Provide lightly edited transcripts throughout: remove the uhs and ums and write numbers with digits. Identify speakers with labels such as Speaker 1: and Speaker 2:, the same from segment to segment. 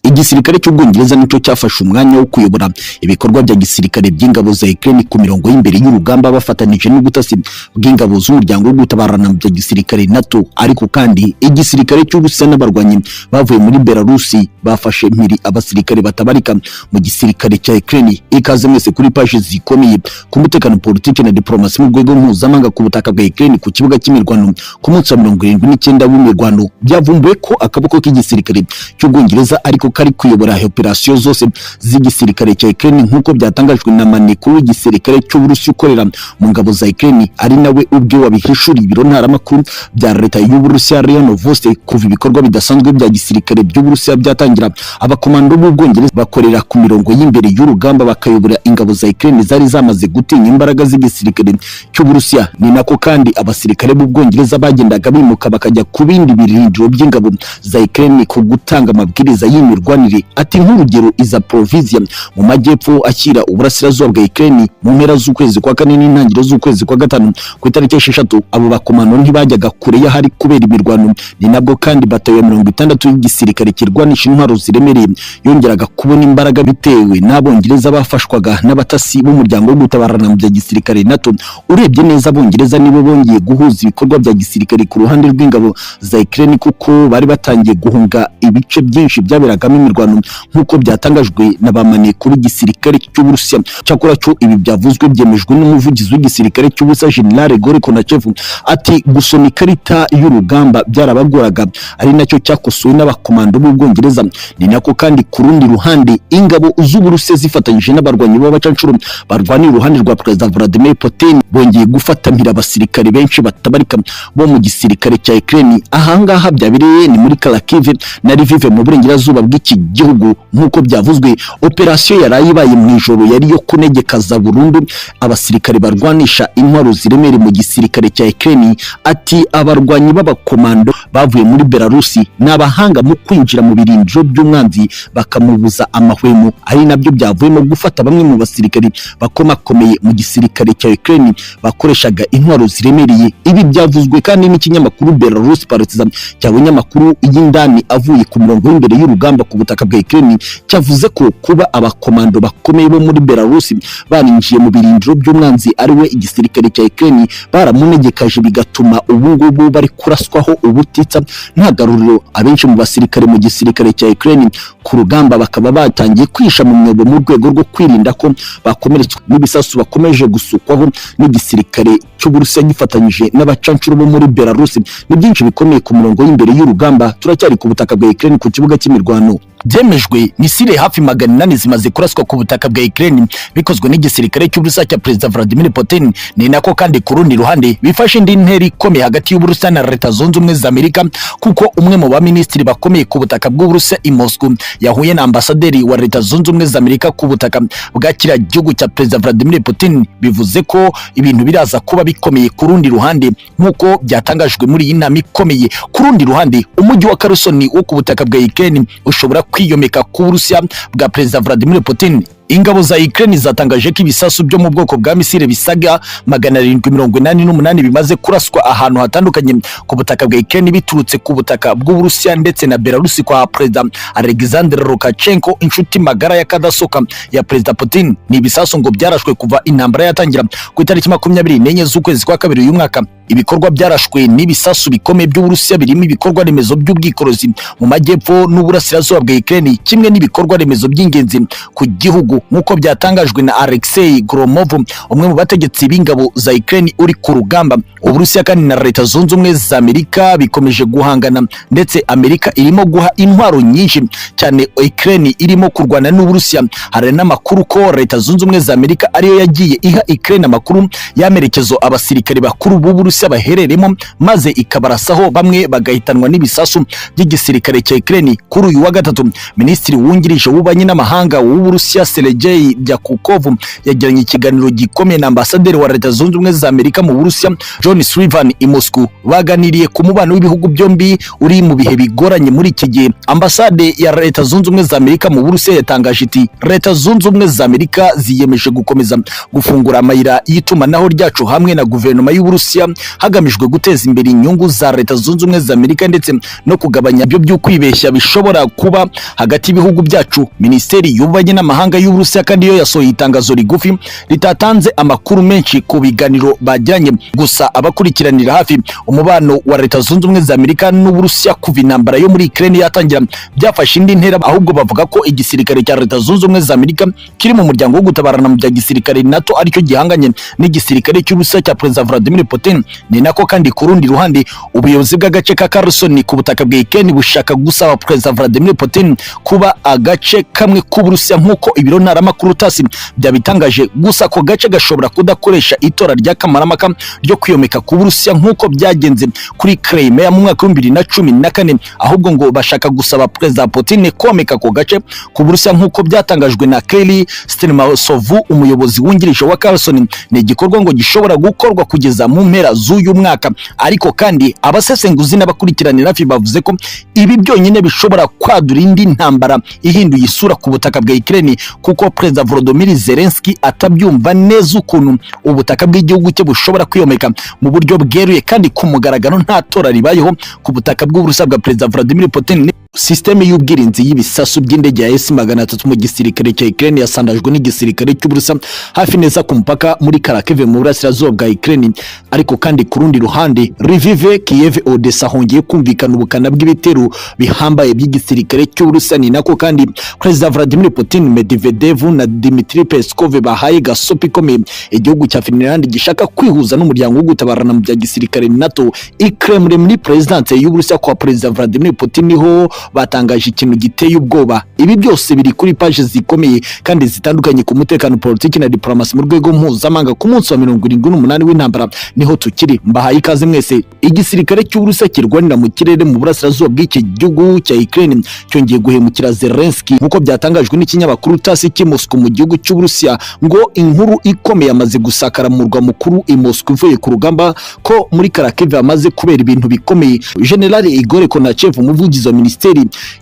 Speaker 1: igisirikare cy'Ubwongereza nico cyafashe umwanya wo kuyobora ibikorwa bya gisirikare by'ingabo za Ukraine ku mirongo y'imbere y'urugamba bafatanije n'ubutasi bw'ingabo z'umuryango wo gutabarana bya gisirikare NATO. Ariko kandi igisirikare cy'Uburusiya n'abarwanyi bavuye muri Belarusi bafashe mpiri abasirikare batabarika mu gisirikare cya Ukraine. Ikaze mwese kuri page zikomeye ku mutekano, politiki na diplomasi mu rwego mpuzamahanga ku butaka bwa Ukraine ku kibuga cy'imirwano ku munsi wa 79 w'imirwano. Byavumbuwe ko akaboko k'igisirikare cy'Ubwongereza ariko kari kuyobora operasiyo zose z'igisirikare cya Ukraine nk'uko byatangajwe na maneko w'igisirikare cy'Uburusiya ukorera mu ngabo za Ukraine, ari nawe ubwe wabihishuriye ibiro ntaramakuru bya leta y'Uburusiya RIA Novosti. Kuva ibikorwa bidasanzwe bya gisirikare by'Uburusiya byatangira, abakomando b'Ubwongereza bakorera ku mirongo y'imbere y'urugamba bakayobora ingabo za Ukraine zari zamaze gutinya imbaraga z'igisirikare cy'Uburusiya. Ni nako kandi abasirikare b'Ubwongereza bagendaga bimuka bakajya ku bindi birindiro by'ingabo za Ukraine ku gutanga amabwiriza y'imirwanire. Ati nk'urugero iza Provizia mu majyepfo akira uburasirazuba bwa Ukraine mu mpera z'ukwezi kwa kane n'intangiriro z'ukwezi kwa gatanu ku itariki 6, abo bakomando ntibajyaga kure y'ahari kubera imirwano. Ni nabwo kandi batayo 60 y'igisirikare kirwanisha intwaro ziremereye yongeraga kubona imbaraga bitewe n'Abongereza bafashwaga n'abatasi b'umuryango wo gutabarana bya gisirikare NATO. Urebye neza Abongereza nibo bongeye guhuza ibikorwa bya gisirikare ku ruhande rw'ingabo za Ukraine kuko bari batangiye guhunga ibice byinshi byaberagamo imirwano nk'uko byatangajwe na bamane kuri gisirikare cy'Uburusiya. Cyakora cyo ibi byavuzwe byemejwe n'umuvugizi w'igisirikare cy'Uburusiya General Gore Konachev. Ati gusoma ikarita y'urugamba byarabagoraga, ari nacyo cyakosowe n'abakomando b'Ubwongereza. Ni nako kandi ku rundi ruhande ingabo z'Uburusiya zifatanyije n'abarwanyi b'abacancuro barwanira uruhande rwa Perezida Vladimir Putin bongeye gufata mpira abasirikare benshi batabarika bo mu gisirikare cya Ukraine. Ahangaha byabereye ni muri Kyiv na Lviv mu burengerazuba bw'iki gihugu. Nk'uko byavuzwe, operasiyo yarayibaye mu ijoro yari yo kunegekaza burundu abasirikare barwanisha intwaro ziremereye mu gisirikare cya Ukraine. Ati abarwanyi b'abakomando bavuye muri Belarusi n'abahanga mu kwinjira mu birindiro by'umwanzi bakamubuza amahwemo, ari nabyo byavuyemo gufata bamwe mu basirikare bakomakomeye mu gisirikare cya Ukraine bakoreshaga intwaro ziremereye. Ibi byavuzwe kandi n'ikinyamakuru Belarus Partizan cyabonye amakuru y'indani avuye ku mirongo y'imbere y'urugamba ku butaka bwa Ukraine, cyavuze ko kuba abakomando bakomeye bo muri Belarus barinjiye mu birindiro by'umwanzi ari we igisirikare cya Ukraine baramunegekaje, bigatuma ubu ngubu bari kuraswaho ubutitsa nta garuriro. Abenshi mu basirikare mu gisirikare cya Ukraine ku rugamba bakaba batangiye kwisha mu myobo mu rwego rwo kwirinda ko bakomeretswa n'ibisasu bakomeje gusukwaho n'igisirikare cy'Uburusiya gifatanyije n'abacancuro bo muri Belarus. Ni byinshi bikomeye ku murongo y'imbere y'urugamba. Turacyari ku butaka bwa Ukraine ku kibuga cy'imirwano. Byemejwe misile hafi 800 zimaze kuraswa ku butaka bwa Ukraine bikozwe n'igisirikare cy'Uburusiya cya Perezida Vladimir Putin. Ni nako kandi ku rundi ruhande bifashe indi ntera ikomeye hagati y'Uburusiya na Leta Zunze Ubumwe za Amerika, kuko umwe mu baministiri bakomeye ku butaka bw'Uburusiya i Moscow yahuye na ambasaderi wa Leta Zunze Ubumwe za Amerika ku butaka bwa kiriya gihugu cya Perezida Vladimir Putin. Bivuze ko ibintu biraza kuba bikomeye ku rundi ruhande nk'uko byatangajwe muri iyi nama ikomeye. Ku rundi ruhande umujyi wa Kherson wo ku butaka bwa Ukraine ushobora kwiyomeka ku Burusiya bwa Perezida Vladimir Putin. Ingabo za Ukraine zatangaje ko ibisasu byo mu bwoko bwa misile bisaga 788 bimaze kuraswa ahantu hatandukanye ku butaka bwa Ukraine biturutse ku butaka bw'Uburusiya ndetse na Belarus kwa Perezida Alexander Lukashenko, inshuti magara ya kadasoka ya Perezida Putin. Ni ibisasu ngo byarashwe kuva intambara yatangira ku itariki 24 z'ukwezi kwa kabiri uyu mwaka. Ibikorwa byarashwe n'ibisasu bikomeye by'Uburusiya birimo ibikorwa remezo by'ubwikorozi mu majyepfo n'uburasirazuba bwa Ukraine, kimwe n'ibikorwa remezo by'ingenzi ku gihugu nk'uko byatangajwe na Alexei Gromov, umwe mu bategetsi b'ingabo za Ukraine uri ku rugamba. Uburusiya kandi na Leta Zunze Ubumwe za Amerika bikomeje guhangana, ndetse Amerika irimo guha intwaro nyinshi cyane Ukraine irimo kurwana n'Uburusiya. Hari n'amakuru ko Leta Zunze Ubumwe za Amerika ariyo yagiye iha Ukraine amakuru y'amerekezo abasirikare bakuru b'Uburusiya bahereremo, maze ikabarasaho bamwe bagahitanwa n'ibisasu by'igisirikare cya Ukraine. Kuri uyu wa gatatu Minisitiri wungirije w'ububanyi n'amahanga w'Uburusiya Sergei Ryakukov yagiranye ikiganiro gikomeye na ambasaderi wa Leta Zunze Ubumwe za Amerika mu Burusiya John Sullivan i Moscow. Baganiriye ku mubano w'ibihugu byombi uri mu bihe bigoranye muri iki gihe. Ambasade ya Leta Zunze Ubumwe za Amerika mu Burusiya yatangaje iti Leta Zunze Ubumwe za Amerika ziyemeje gukomeza gufungura amayira y'itumanaho ryacu hamwe na guverinoma y'u Burusiya hagamijwe guteza imbere inyungu za Leta Zunze Ubumwe za Amerika ndetse no kugabanya ibyo by'ukwibeshya bishobora kuba hagati y'ibihugu byacu. Minisiteri y'Ububanyi n'Amahanga y'u Burusiya kandi yo yasohoye itangazo rigufi ritatanze amakuru menshi ku biganiro bagiranye. Gusa abakurikiranira hafi umubano wa Leta Zunze Ubumwe za Amerika n'u Burusiya kuva intambara yo muri Ukraine yatangira byafashe indi ntera, ahubwo bavuga ko igisirikare cya Leta Zunze Ubumwe za Amerika kiri mu muryango wo gutabarana mu bya gisirikare NATO aricyo gihanganye n'igisirikare cy'u Burusiya cya Perezida Vladimir Putin. Ni nako kandi ku rundi ruhande ubuyobozi bw'agace ka Kherson ku butaka bwa Ukraine bushaka gusaba Perezida Vladimir Putin kuba agace kamwe ku Burusiya nk'uko ibiro ntaramakuru TASS byabitangaje. Gusa ako gace gashobora kudakoresha itora rya kamaramaka ryo kwiyomeka ku Burusiya nk'uko byagenze kuri Crimea mu mwaka wa 2014, ahubwo ngo bashaka gusaba Perezida Putin komeka ako gace ku Burusiya nk'uko byatangajwe na Kelly Stelmasov, umuyobozi wungirije wa Kherson. Ni igikorwa ngo gishobora gukorwa kugeza mu mpera z'uyu mwaka, ariko kandi abasesenguzi n'abakurikiranira hafi bavuze ko ibi byonyine bishobora kwadura indi ntambara ihinduye isura ku butaka bwa Ukraine, kuko Perezida Volodymyr Zelensky atabyumva neza ukuntu ubutaka bw'igihugu cye bushobora kwiyomeka mu buryo bweruye kandi ku mugaragaro nta tora ribayeho ku butaka bw'Uburusiya bwa Perezida Vladimir Putin. Systeme y'ubwirinzi y'ibisasu by'indege ya S-300 mu gisirikare cya Ukraine yasandajwe n'igisirikare cy'Uburusiya hafi neza ku mupaka muri Kharkiv mu burasirazuba bwa Ukraine. Ariko kandi ku rundi ruhande Lviv, Kyiv, Odessa hongeye kumvikana ubukana bw'ibitero bihambaye by'igisirikare cy'Uburusiya. Ni nako kandi Perezida Vladimir Putin, Medvedev na Dmitry Peskov bahaye gasopi ikomeye igihugu cya Finland gishaka kwihuza n'umuryango wo gutabarana mu bya gisirikare NATO. Kremlin muri presidence y'Uburusiya kwa Perezida Vladimir Putin niho batangaje ikintu giteye ubwoba. Ibi byose biri kuri page zikomeye kandi zitandukanye ku mutekano, politiki na diplomasi mu rwego mpuzamahanga. Ku munsi wa 78 w'intambara niho tukiri. Mbahaye ikaze mwese. Igisirikare cy'Uburusiya kirwanira mu kirere mu burasirazuba bw'iki gihugu cya Ukraine cyongeye guhemukira Zelensky nk'uko byatangajwe n'ikinyamakuru TASS cy'i Moscow mu gihugu cy'Uburusiya. Ngo inkuru ikomeye amaze gusakara mu murwa mukuru i Moscow ivuye ku rugamba ko muri Kharkiv amaze kubera ibintu bikomeye. General Igor Konachev, umuvugizi wa Minisiteri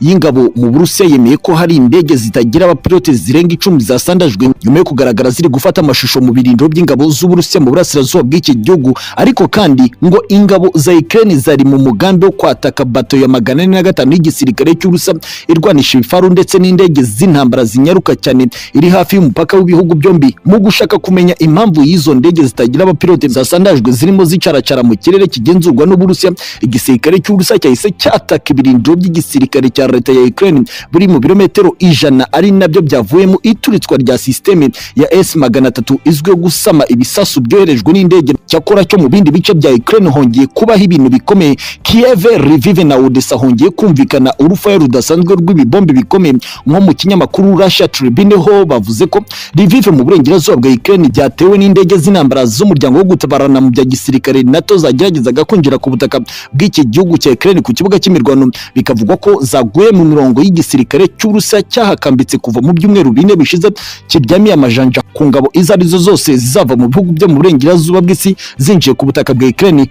Speaker 1: y'ingabo mu Burusiya, yemeye ko hari indege zitagira abapilote zirenga 10 zasandajwe nyuma yo kugaragara ziri gufata amashusho mu birindiro by'ingabo z'Uburusiya mu burasirazuba bw'iki gihugu. Ariko kandi ngo ingabo za Ukraine zari mu mugambi wo kwataka bato ya 405 y'igisirikare cy'Uburusiya irwanisha ibifaru ndetse n'indege z'intambara zinyaruka cyane iri hafi y'umupaka w'ibihugu byombi. Mu gushaka kumenya impamvu y'izo ndege zitagira abapilote zasandajwe zirimo zicaracara mu kirere kigenzurwa n'Uburusiya, igisirikare cy'Uburusiya cyahise cyataka ibirindiro by'igisirikare cya leta ya Ukraine buri mu birometero 100, ari nabyo byavuyemo ituritswa rya systeme ya S-300 izwiho gusama ibisasu byoherejwe n'indege. Cyakora cyo mu bindi bice bya Ukraine hongeye kubaho ibintu bikomeye. Kiev, Lviv na Odessa hongeye kumvikana urufaya rudasanzwe rw'ibibombe bikomeye, nko mu kinyamakuru Russia Tribune ho bavuze ko Lviv mu burengerazuba bwa Ukraine byatewe n'indege z'intambara z'umuryango wo gutabarana mu bya gisirikare NATO zageragezaga kwinjira ku butaka bw'iki gihugu cya Ukraine ku kibuga cy'imirwano. Bikavugwa ko zaguye mu mirongo y'igisirikare cy'Uburusiya cyahakambitse kuva mu byumweru 4 bishize, kiryamiye amajanja ku ngabo izo arizo zose zizava mu bihugu byo mu burengerazuba bw'isi zinjiye ku butaka bwa Ukraine.